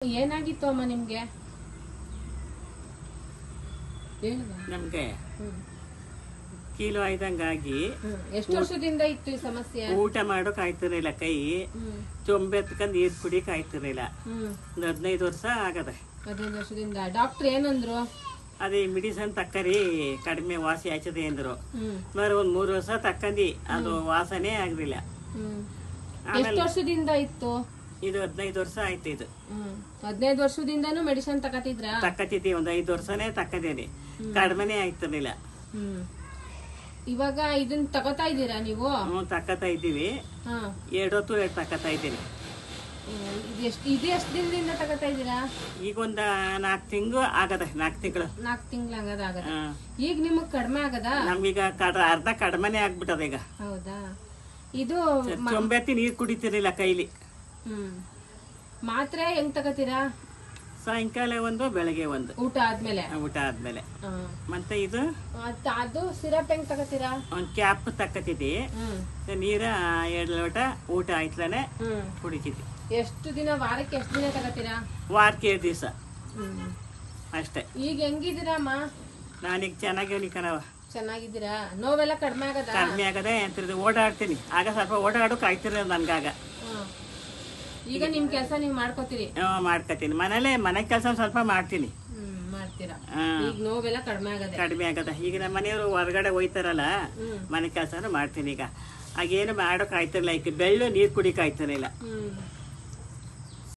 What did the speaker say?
ಏನಾಗಿತ್ತು ಅಮ್ಮ ನಿಮ್ಗೆ? ನಮ್ಗೆ ಕೀಲು ಆಯ್ದಂಗಾಗಿ ಎಷ್ಟು ವರ್ಷದಿಂದ ಇತ್ತು ಈ ಸಮಸ್ಯೆ? ಊಟ ಮಾಡೋಕ್ ಆಯ್ತಿರ್ಲಿಲ್ಲ, ಕೈ ಚೊಂಬೆತ್ಕೊಂಡ್ ನೀರ್ ಕುಡಿಕ್ ಆಯ್ತಿರ್ಲಿಲ್ಲ. ಒಂದು 15 ವರ್ಷ ಆಗದೆ. 15 ವರ್ಷದಿಂದ. ಡಾಕ್ಟರ್ ಏನಂದ್ರು? ಅದೇ ಮೆಡಿಸನ್ ತಕ್ಕರಿ ಕಡಿಮೆ ವಾಸಿ ಆಯ್ತದೆ ಅಂದ್ರು. మరి ಒಂದ್ 3 ವರ್ಷ ತಕ್ಕಂದಿ, ಅದು ವಾಸನೆ ಆಗ್ಲಿಲ್ಲ. ಎಷ್ಟು ವರ್ಷದಿಂದ ಇತ್ತು ಇದು? 15 ವರ್ಷ ಆಯ್ತು. ಇದು 15 ವರ್ಷದಿಂದನೂ ಮೆಡಿಸಿನ್ ತಕತಿದ್ರ? ತಕ್ಕತಿದ್ವಿ, ಒಂದ್ 5 ವರ್ಷನೇ ತಕ್ಕದೇನಿ, ಕಡಿಮೆನೆ ಆಯ್ತಿರ್ಲಿಲ್ಲ. ಇವಾಗ ಇದನ್ನ ತಗೋತಾ ಇದ್ದೀರಾ ನೀವು? ತಕ್ಕತಾ ಇದ್ದೀವಿ. 2 ಹೊತ್ತು ತಕ್ಕತಾ ಇದ್ದೀನಿ. ಇದು ಎಷ್ಟು ದಿನದಿಂದ ತಗೋತಾ ಇದ್ದೀರಾ? ಈಗ ಒಂದ್ 4 ತಿಂಗಳು ಆಗದ. 4 ತಿಂಗಳು 4 ತಿಂಗಳು ಆಗದ. ಈಗ ನಿಮಗ್ ಕಡಿಮೆ ಆಗದ? ನಮ್ಗೀಗ ಅರ್ಧ ಕಡಿಮೆನೆ ಆಗ್ಬಿಟ್ಟದ ಈಗ. ಹೌದಾ? ಇದು ಚೊಂಬೆತ್ತಿ ನೀರ್ ಕುಡಿತಿರ್ಲಿಲ್ಲ ಕೈಲಿ. ಮಾತ್ರೆ ಹೆಂಗ್ ತಗೋತೀರಾ? ಸಾಯಂಕಾಲ ಒಂದು, ಬೆಳಗ್ಗೆ ಒಂದು. ಊಟ ಆದ್ಮೇಲೆ? ಊಟ ಆದ್ಮೇಲೆ. ಮತ್ತೆ ಇದು ಅದು ಸಿರಪ್ ಹೆಂಗ್ ತಗೋತೀರಾ? ಒಂದ್ ಕ್ಯಾಪ್ ತಕ್ಕತಿದ್ದಿ, ನೀರ 2 ಲೋಟ ಊಟ ಆಯ್ತಲೇ ಕುಡಿತಿದ್ದಿ. ಎಷ್ಟು ದಿನ? ವಾರಕ್ಕೆ ಎಷ್ಟು ದಿನ ತಗೋತೀರಾ? ವಾರಕ್ಕೆ 2 ದಿವಸ ಅಷ್ಟೇ. ಈಗ ಹೆಂಗಿದ್ದೀರಮ್ಮ? ನಾನೀಗ ಚೆನ್ನಾಗಿ ಕಣವ. ಚೆನ್ನಾಗಿದ್ದೀರಾ? ನೋವೆಲ್ಲ ಕಡಿಮೆ ಆಗದ? ಕಡಿಮೆ ಆಗದೆ ಅಂತಿರೋದು. ಓಡಾಡ್ತೀನಿ. ಆಗ ಸ್ವಲ್ಪ ಓಡಾಡೋಕೆ ಆಯ್ತಿರ ನನ್ಗಾಗ. ಈಗ ನಿಮ್ ಕೆಲಸ ನೀವ್ ಮಾಡ್ಕೋತೀರಿ? ಮಾಡ್ಕೋತೀನಿ. ಮನೆ ಕೆಲಸ ಸ್ವಲ್ಪ ಮಾಡ್ತೀನಿ. ಮಾಡ್ತೀರಾ? ಈಗ ನೋವೆಲ್ಲ ಕಡಿಮೆ ಆಗದೆ? ಕಡಿಮೆ ಆಗದ. ಈಗ ನಮ್ಮ ಮನೆಯವರು ಹೊರಗಡೆ ಹೋಯ್ತಾರಲ್ಲ, ಮನೆ ಕೆಲಸನೂ ಮಾಡ್ತೀನಿ. ಈಗ ಆಗೇನು ಮಾಡೋಕೆ ಆಯ್ತಿರ್ಲಿಲ್ಲ. ಈಗ ಬೆಳ್ಳು ನೀರ್ ಕುಡಿಕ್ ಆಯ್ತಿರ್ಲಿಲ್ಲ.